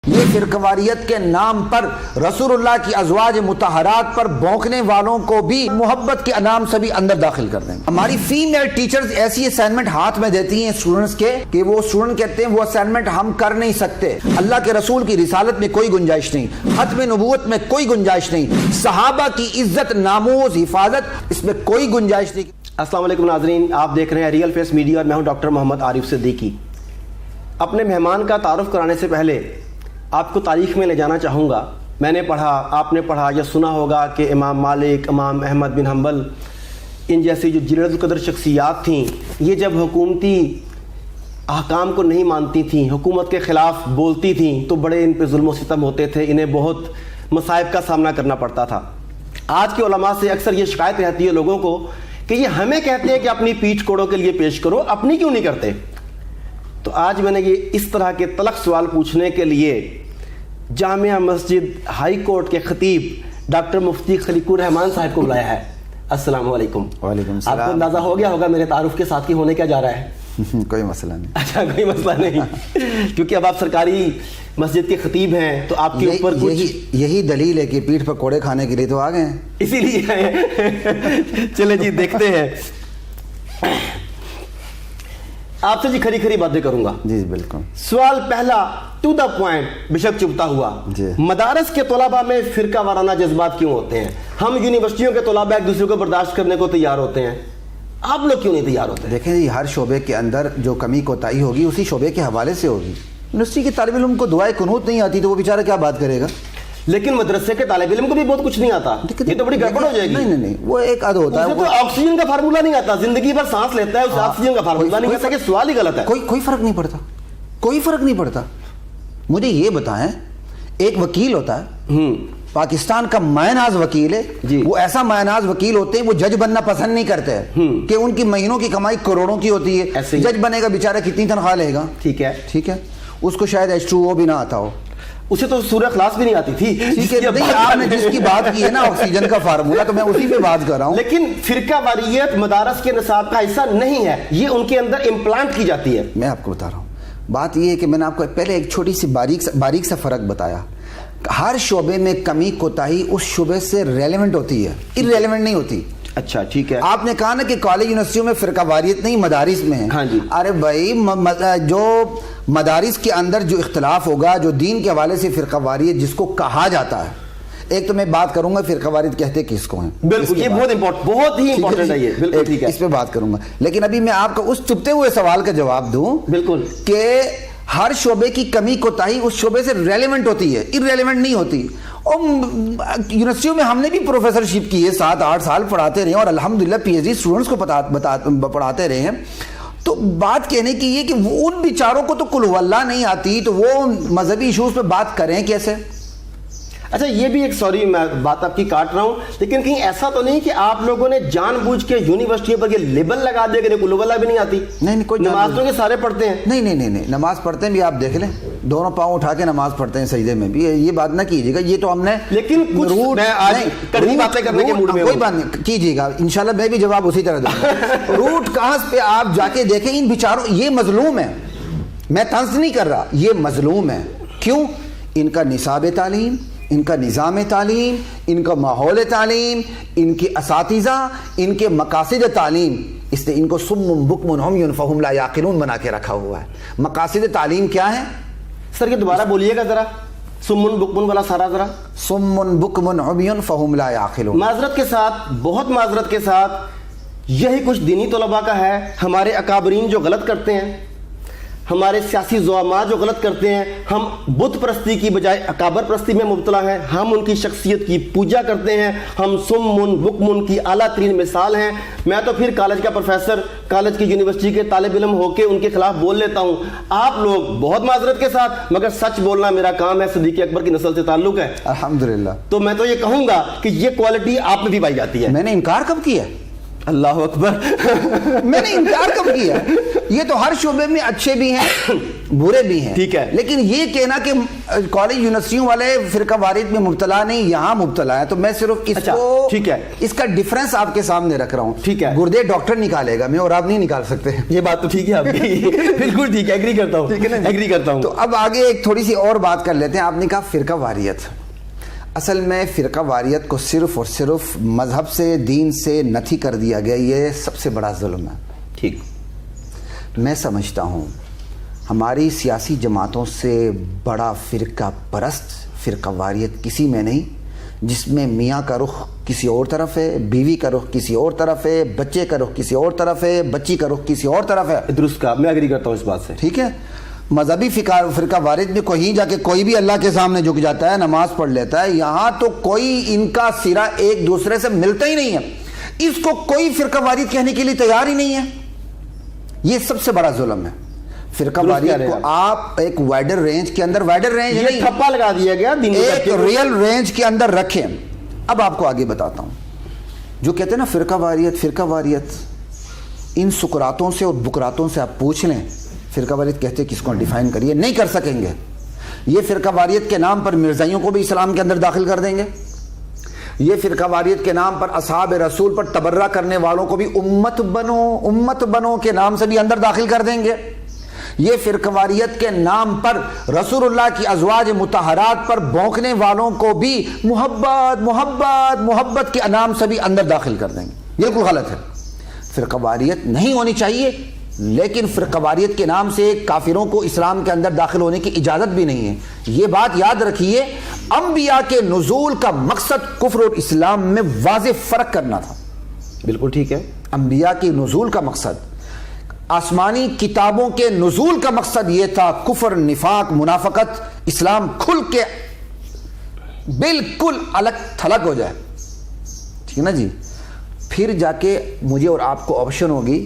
یہ فرقواریت کے نام پر رسول اللہ کی ازواج مطہرات پر بھونکنے والوں کو بھی محبت کے نام سے بھی اندر داخل کر دیں گے۔ ہماری فیمیل ٹیچرز ایسی اسائنمنٹ ہاتھ میں دیتی ہیں اسٹوڈنٹس کے کہ وہ اسٹوڈنٹ کہتے ہیں وہ اسائنمنٹ ہم کر نہیں سکتے۔ اللہ کے رسول کی رسالت میں کوئی گنجائش نہیں، ختم نبوت میں کوئی گنجائش نہیں، صحابہ کی عزت ناموز حفاظت اس میں کوئی گنجائش نہیں۔ السلام علیکم ناظرین، آپ دیکھ رہے ہیں ریئل فیس میڈیا اور میں ہوں ڈاکٹر محمد عارف صدیقی۔ اپنے مہمان کا تعارف کرانے سے پہلے آپ کو تاریخ میں لے جانا چاہوں گا۔ میں نے پڑھا، آپ نے پڑھا یا سنا ہوگا کہ امام مالک، امام احمد بن حنبل، ان جیسی جو جلیل القدر شخصیات تھیں، یہ جب حکومتی احکام کو نہیں مانتی تھیں، حکومت کے خلاف بولتی تھیں تو بڑے ان پہ ظلم و ستم ہوتے تھے، انہیں بہت مصائب کا سامنا کرنا پڑتا تھا۔ آج کے علماء سے اکثر یہ شکایت رہتی ہے لوگوں کو کہ یہ ہمیں کہتے ہیں کہ اپنی پیٹھ کوڑوں کے لیے پیش کرو، اپنی کیوں نہیں کرتے؟ تو آج میں نے یہ اس طرح کے تلخ سوال پوچھنے کے لیے جامعہ مسجد ہائی کورٹ کے خطیب ڈاکٹر مفتی خلیق الرحمان صاحب کو بلایا ہے۔ السلام علیکم۔ وعلیکم السلام۔ آپ کو اندازہ ہو گیا ہوگا میرے تعارف کے ساتھ کی ہونے کیا جا رہا ہے؟ کوئی مسئلہ نہیں۔ اچھا، کوئی مسئلہ نہیں، کیونکہ اب آپ سرکاری مسجد کے خطیب ہیں تو آپ کے اوپر یہی دلیل ہے کہ پیٹھ پر کوڑے کھانے کے لیے تو آ گئے ہیں، اسی لیے چلے جی دیکھتے ہیں۔ آپ سے جی کھری کھری باتیں کروں گا۔ جی بالکل۔ سوال پہلا ٹو دا پوائنٹ، بشک چبھتا ہوا۔ مدارس کے طلباء میں فرقہ وارانہ جذبات کیوں ہوتے ہیں؟ ہم یونیورسٹیوں کے طلباء ایک دوسرے کو برداشت کرنے کو تیار ہوتے ہیں، آپ لوگ کیوں نہیں تیار ہوتے؟ دیکھیں جی، ہر شعبے کے اندر جو کمی کوتاہی ہوگی اسی شعبے کے حوالے سے ہوگی۔ یونیورسٹی کے طالب علم کو دعائے قنوت نہیں آتی تو وہ بیچارہ کیا بات کرے گا؟ لیکن مدرسے کے طالب علم کو بھی بہت کچھ نہیں آتا، یہ تو بڑی گڑبڑ ہو جائے گی۔ نہیں، وہ ایک عد ہوتا ہے، اسے تو آکسیجن کا فارمولہ نہیں آتا، زندگی بھر سانس لیتا ہے، اسے آکسیجن کا فارمولہ نہیں آتا، کہ سوال ہی غلط ہے۔ کوئی فرق نہیں پڑتا، کوئی فرق نہیں پڑتا۔ مجھے یہ بتائیں، ایک وکیل ہوتا ہے پاکستان کا مایہ ناز وکیل ہے، وہ ایسا مایہ ناز وکیل ہوتے ہیں وہ جج بننا پسند نہیں کرتے کہ ان کی مہینوں کی کمائی کروڑوں کی ہوتی ہے، جج بنے گا بیچارہ کتنی تنخواہ لے گا؟ ٹھیک ہے، اس کو شاید H2O بھی نہ آتا ہو، اسے تو سورہ اخلاص بھی نہیں آتی تھی۔ ٹھیک ہے، آپ نے جس کی بات کی ہے نا آکسیجن کا فارمولہ، تو میں اسی پہ بات کر رہا ہوں۔ لیکن فرقہ واریت مدارس کے نصاب کا حصہ نہیں ہے، یہ ان کے اندر امپلانٹ کی جاتی ہے۔ میں آپ کو بتا رہا ہوں، بات یہ ہے کہ میں نے آپ کو پہلے ایک چھوٹی سی باریک سا فرق بتایا۔ ہر شعبے میں کمی کوتاہی اس شعبے سے ریلیونٹ ہوتی ہے، irrelevant نہیں ہوتی۔ اچھا ٹھیک ہے، آپ نے کہا نا کہ کالج یونیورسٹیوں میں فرقہ واریت نہیں، مدارس میں ہے۔ ہاں جی، ارے بھائی، جو مدارس کے اندر جو اختلاف ہوگا، جو دین کے حوالے سے فرقہ واریت جس کو کہا جاتا ہے، ایک تو میں بات کروں گا فرقہ واریت کہتے کس کو ہیں، بالکل یہ بہت ہی امپورٹنٹ ہے، یہ بالکل ٹھیک ہے، اس پہ بات کروں گا۔ لیکن ابھی میں آپ کو اس چپتے ہوئے سوال کا جواب دوں، بالکل، کہ ہر شعبے کی کمی کوتاہی اس شعبے سے ریلیونٹ ہوتی ہے، irrelevant نہیں ہوتی۔ اور یونیورسٹیوں میں ہم نے بھی پروفیسرشپ کی ہے، 7-8 سال پڑھاتے رہے اور الحمدللہ پی ایچ ڈی اسٹوڈنٹس کو پڑھاتے رہے ہیں۔ تو بات کہنے کی یہ کہ ان بیچاروں کو تو قل ہو اللہ نہیں آتی، تو وہ مذہبی ایشوز پہ بات کریں کیسے؟ اچھا، یہ بھی ایک سوری میں بات آپ کی کاٹ رہا ہوں، لیکن کہیں ایسا تو نہیں کہ آپ لوگوں نے جان بوجھ کے یونیورسٹیوں پر یہ لیبل لگا دیا کہ قل اللہ بھی نہیں آتی؟ نہیں، کوئی نماز تو سارے پڑھتے ہیں۔ نہیں، نماز پڑھتے ہیں بھی، آپ دیکھ لیں دونوں پاؤں اٹھا کے نماز پڑھتے ہیں سجدے میں بھی، یہ بات نہ کیجیے گا، یہ تو ہم نے لیکن کڑوی باتیں کرنے کے موڈ میں، کوئی بات نہیں کیجیے گا، انشاءاللہ میں بھی جواب اسی طرح دوں گا۔ روٹ کاز پہ آپ جا کے دیکھیں، ان بیچاروں، یہ مظلوم ہے، میں طنز نہیں کر رہا، یہ مظلوم ہے۔ کیوں؟ ان کا نصاب تعلیم، ان کا نظام تعلیم، ان کا ماحول تعلیم، ان کے اساتذہ، ان کے مقاصد تعلیم، اس نے ان کو صم بکم عمی فہم لا یعقلون بنا کے رکھا ہوا ہے۔ مقاصد تعلیم کیا ہے؟ سر یہ دوبارہ بولیے گا ذرا، سمن بکمن والا سارا ذرا۔ صم بکم عمی فہم لا یعقلون۔ معذرت کے ساتھ، بہت معذرت کے ساتھ، یہی کچھ دینی طلباء کا ہے۔ ہمارے اکابرین جو غلط کرتے ہیں، ہمارے سیاسی زعماء جو غلط کرتے ہیں، ہم بت پرستی کی بجائے اکابر پرستی میں مبتلا ہیں، ہم ان کی شخصیت کی پوجا کرتے ہیں، ہم سمن بکمن کی اعلیٰ ترین مثال ہیں۔ میں تو پھر کالج کا پروفیسر، کالج کی یونیورسٹی کے طالب علم ہو کے ان کے خلاف بول لیتا ہوں۔ آپ لوگ بہت معذرت کے ساتھ، مگر سچ بولنا میرا کام ہے، صدیق اکبر کی نسل سے تعلق ہے الحمدللہ۔ تو میں تو یہ کہوں گا کہ یہ کوالٹی آپ میں بھی پائی جاتی ہے۔ میں نے انکار کب کیا؟ اللہ اکبر. میں نے انکار کب کیا؟ یہ تو ہر شعبے میں اچھے بھی ہیں برے بھی ہیں. ٹھیک ہے. لیکن یہ کہنا کہ کالج یونیورسٹیوں والے فرقہ واریت میں مبتلا نہیں، یہاں مبتلا ہے، تو میں صرف اس کو ٹھیک ہے اس کا ڈفرنس آپ کے سامنے رکھ رہا ہوں. ٹھیک ہے. گردے ڈاکٹر نکالے گا، میں اور آپ نہیں نکال سکتے. یہ بات تو ٹھیک ہے آپ کی. بالکل ٹھیک ہے، ایگری کرتا ہوں. ٹھیک ہے نا، ایگری کرتا ہوں. تو اب آگے ایک تھوڑی سی اور بات کر لیتے ہیں. آپ نے کہا فرقہ واریت. اصل میں فرقہ واریت کو صرف اور صرف مذہب سے، دین سے نتھی کر دیا گیا. یہ سب سے بڑا ظلم ہے. ٹھیک. میں سمجھتا ہوں ہماری سیاسی جماعتوں سے بڑا فرقہ پرست فرقہ واریت کسی میں نہیں، جس میں میاں کا رخ کسی اور طرف ہے، بیوی کا رخ کسی اور طرف ہے، بچے کا رخ کسی اور طرف ہے، بچی کا رخ کسی اور طرف ہے. درست کا، میں ایگری کرتا ہوں اس بات سے. ٹھیک ہے. مذہبی فرقہ واریت میں کہیں جا کے کوئی بھی اللہ کے سامنے جھک جاتا ہے، نماز پڑھ لیتا ہے. یہاں تو کوئی ان کا سرا ایک دوسرے سے ملتا ہی نہیں ہے. اس کو کوئی فرقہ واریت کہنے کے لیے تیار ہی نہیں ہے. یہ سب سے بڑا ظلم ہے. فرقہ واریت کو آپ ایک وائڈر رینج کے اندر، وائڈر رینج نہیں، ٹھپا لگا دیا گیا، ایک ریئل رینج کے اندر رکھیں. اب آپ کو آگے بتاتا ہوں. جو کہتے ہیں نا فرقہ واریت، ان سکراتوں سے اور بکراتوں سے آپ پوچھ لیں فرقہ واریت کہتے کس کو ڈیفائن کریے، نہیں کر سکیں گے. یہ فرقہ واریت کے نام پر مرزائیوں کو بھی اسلام کے اندر داخل کر دیں گے. یہ فرقہ واریت کے نام پر اصحاب رسول پر تبرہ کرنے والوں کو بھی امت بنو کے نام سے بھی اندر داخل کر دیں گے. یہ فرقہ واریت کے نام پر رسول اللہ کی ازواج مطہرات پر بھونکنے والوں کو بھی محبت کے نام سے بھی اندر داخل کر دیں گے. بالکل غلط ہے. فرقہ واریت نہیں ہونی چاہیے، لیکن فرقہ واریت کے نام سے کافروں کو اسلام کے اندر داخل ہونے کی اجازت بھی نہیں ہے. یہ بات یاد رکھیے. انبیاء کے نزول کا مقصد کفر اور اسلام میں واضح فرق کرنا تھا. بالکل ٹھیک ہے. انبیاء کے نزول کا مقصد، آسمانی کتابوں کے نزول کا مقصد یہ تھا کفر، نفاق، منافقت، اسلام کھل کے بالکل الگ تھلگ ہو جائے. ٹھیک ہے نا جی. پھر جا کے مجھے اور آپ کو آپشن ہوگی.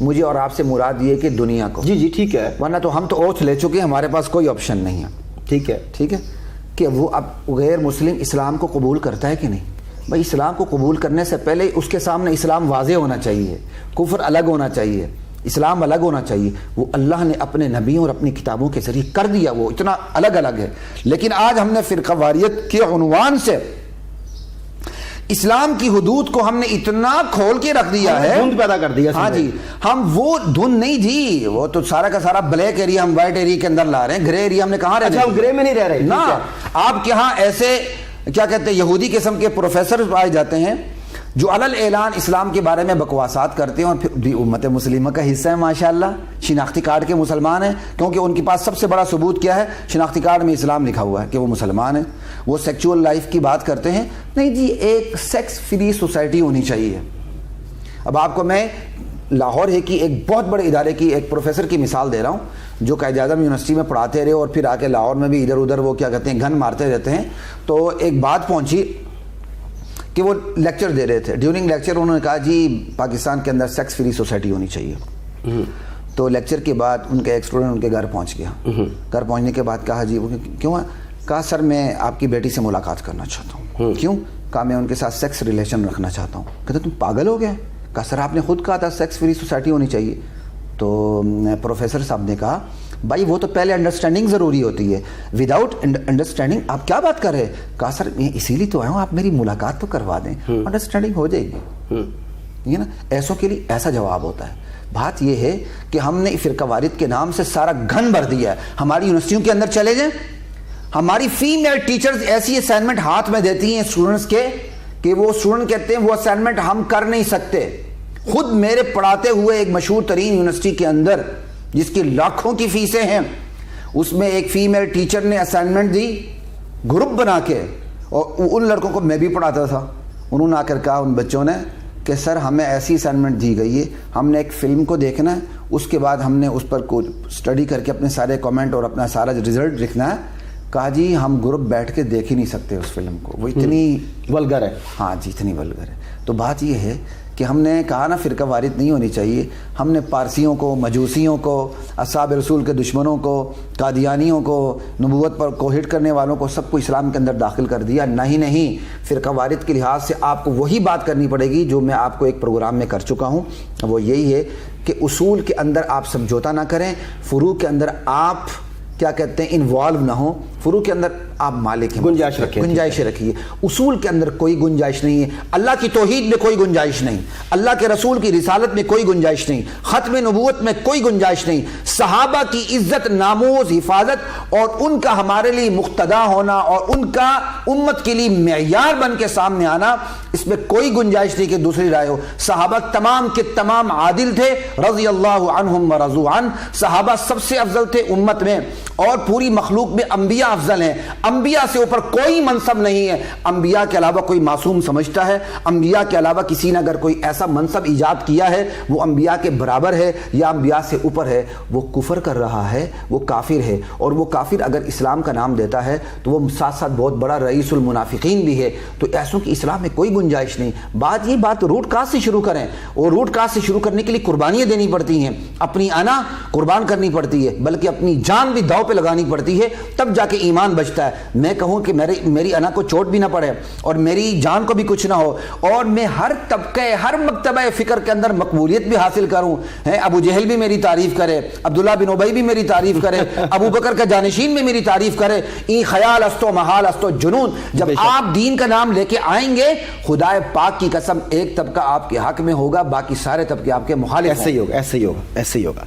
مجھے اور آپ سے مراد یہ کہ دنیا کو. جی ٹھیک ہے. ورنہ تو ہم تو اوتھ لے چکے ہیں، ہمارے پاس کوئی آپشن نہیں ہے. ٹھیک ہے. ٹھیک ہے کہ وہ اب غیر مسلم اسلام کو قبول کرتا ہے کہ نہیں. بھائی اسلام کو قبول کرنے سے پہلے اس کے سامنے اسلام واضح ہونا چاہیے، کفر الگ ہونا چاہیے، اسلام الگ ہونا چاہیے. وہ اللہ نے اپنے نبیوں اور اپنی کتابوں کے ذریعے کر دیا، وہ اتنا الگ الگ ہے. لیکن آج ہم نے فرقہ واریت کے عنوان سے اسلام کی حدود کو ہم نے اتنا کھول کے رکھ دیا ہے، دھند پیدا کر دیا. ہاں جی. ہم وہ دھند نہیں جی، وہ تو سارا کا سارا بلیک ایریا ہم وائٹ ایریا کے اندر لا رہے ہیں. گرے ایریا ہم نے کہاں رہے؟ ہم گرے میں نہیں رہ رہے نا. آپ کے ہاں ایسے کیا کہتے ہیں یہودی قسم کے پروفیسر پائے جاتے ہیں جو علل اعلان اسلام کے بارے میں بکواسات کرتے ہیں اور پھر بھی امت مسلمہ کا حصہ ہیں ماشاءاللہ، شناختی کارڈ کے مسلمان ہیں. کیونکہ ان کے پاس سب سے بڑا ثبوت کیا ہے؟ شناختی کارڈ میں اسلام لکھا ہوا ہے کہ وہ مسلمان ہیں. وہ سیکچول لائف کی بات کرتے ہیں. نہیں جی، ایک سیکس فری سوسائٹی ہونی چاہیے. اب آپ کو میں لاہور ہے کہ ایک بہت بڑے ادارے کی ایک پروفیسر کی مثال دے رہا ہوں جو قائد اعظم یونیورسٹی میں پڑھاتے رہے اور پھر آ کے لاہور میں بھی ادھر ادھر وہ کیا کہتے ہیں گھن مارتے رہتے ہیں. تو ایک بات پہنچی کہ وہ لیکچر دے رہے تھے. ڈیورنگ لیکچر انہوں نے کہا جی پاکستان کے اندر سیکس فری سوسائٹی ہونی چاہیے. تو لیکچر کے بعد ان کا ایک اسٹوڈنٹ ان کے گھر پہنچ گیا. گھر پہنچنے کے بعد کہا جی کیوں ہے؟ کہا سر میں آپ کی بیٹی سے ملاقات کرنا چاہتا ہوں. کیوں؟ کہا میں ان کے ساتھ سیکس ریلیشن رکھنا چاہتا ہوں. کہتے تم پاگل ہو گئے؟ کہا سر آپ نے خود کہا تھا سیکس فری سوسائٹی ہونی چاہیے. تو پروفیسر صاحب نے کہا بھائی وہ تو پہلے انڈرسٹینڈنگ ضروری ہوتی ہے، وداؤٹ انڈرسٹینڈنگ آپ کیا بات کر رہے ہیں؟ کہا سر میں اسی لیے تو آیا ہوں، آپ میری ملاقات تو کروا دیں، انڈرسٹینڈنگ ہو جائے گی. یہ نا ایسوں کے لیے ایسا جواب ہوتا ہے. بات یہ ہے کہ ہم نے فرقہ واریت کے نام سے سارا گھن بھر دیا ہے. ہماری یونیورسٹیوں کے اندر چلے جائیں، ہماری فیمیل ٹیچرز ایسی اسائنمنٹ ہاتھ میں دیتی ہیں اسٹوڈنٹس کے کہ وہ اسٹوڈنٹ کہتے ہیں وہ اسائنمنٹ ہم کر نہیں سکتے. خود میرے پڑھاتے ہوئے ایک مشہور ترین یونیورسٹی کے اندر جس کی لاکھوں کی فیسیں ہیں، اس میں ایک فیمیل ٹیچر نے اسائنمنٹ دی گروپ بنا کے، اور ان لڑکوں کو میں بھی پڑھاتا تھا. انہوں نے آ کر کہا ان بچوں نے کہ سر ہمیں ایسی اسائنمنٹ دی گئی ہے، ہم نے ایک فلم کو دیکھنا ہے، اس کے بعد ہم نے اس پر کچھ اسٹڈی کر کے اپنے سارے کامنٹ اور اپنا سارا رزلٹ لکھنا ہے. کہا جی ہم گروپ بیٹھ کے دیکھ ہی نہیں سکتے اس فلم کو، وہ اتنی ولگر ہے. ہاں جی اتنی ولگر ہے. تو بات یہ ہے کہ ہم نے کہا نا فرقہ وارث نہیں ہونی چاہیے، ہم نے پارسیوں کو، مجوسیوں کو، اصحاب رسول کے دشمنوں کو، قادیانیوں کو، نبوت پر کو ہٹ کرنے والوں کو، سب کو اسلام کے اندر داخل کر دیا؟ نہیں، فرقہ وارث کے لحاظ سے آپ کو وہی بات کرنی پڑے گی جو میں آپ کو ایک پروگرام میں کر چکا ہوں، وہ یہی ہے کہ اصول کے اندر آپ سمجھوتا نہ کریں، فروع کے اندر آپ کیا کہتے ہیں انوالو نہ ہوں، فروع کے اندر آپ مالک ہیں، گنجائش رکھیے، اصول کے اندر کوئی گنجائش نہیں ہے، اللہ کی توحید میں کوئی گنجائش نہیں، اللہ کے رسول کی رسالت میں کوئی گنجائش نہیں، ختم نبوت میں کوئی گنجائش نہیں، صحابہ کی عزت، ناموز، حفاظت اور ان کا ہمارے لیے مقتدا ہونا اور ان کا امت کے لیے معیار بن کے سامنے آنا، اس میں کوئی گنجائش نہیں کہ دوسری رائے ہو۔ صحابہ تمام کے تمام عادل تھے، رضی اللہ عنہم ورضوا عنہ، صحابہ سب سے افضل تھے امت میں، اور پوری مخلوق میں انبیاء افضل ہیں، انبیاء سے اوپر کوئی منصب نہیں ہے، انبیاء کے علاوہ کوئی معصوم سمجھتا ہے، انبیاء کے علاوہ کسی نے اگر کوئی ایسا منصب ایجاد کیا ہے وہ انبیاء کے برابر ہے یا انبیاء سے اوپر ہے، وہ کفر کر رہا ہے، وہ کافر ہے، اور وہ کافر اگر اسلام کا نام دیتا ہے تو وہ ساتھ ساتھ بہت بڑا رئیس المنافقین بھی ہے، تو ایسوں کی اسلام میں کوئی گنجائش نہیں۔ بات روٹ کاز سے شروع کریں، اور روٹ کاز سے شروع کرنے کے لیے قربانیاں دینی پڑتی ہیں، اپنی انا قربان کرنی پڑتی ہے، بلکہ اپنی جان بھی داؤ پہ لگانی پڑتی ہے، تب جا کے ایمان بچتا ہے۔ میں کہوں کہ میری انا کو چوٹ بھی نہ پڑے اور میری جان کو بھی کچھ نہ ہو، اور میں ہر طبقے، ہر مکتبہ فکر کے اندر مقبولیت بھی حاصل کروں، ابو جہل بھی میری تعریف کرے، عبداللہ بن ابی بھی میری تعریف کرے، ابو بکر کا جانشین بھی میری تعریف کرے، این خیال استو محال استو جنون۔ جب آپ دین کا نام لے کے آئیں گے، خدا پاک کی قسم ایک طبقہ آپ کے حق میں ہوگا، باقی سارے طبقے آپ کے مخالف ہیں۔ ایسے ہی ہوگا۔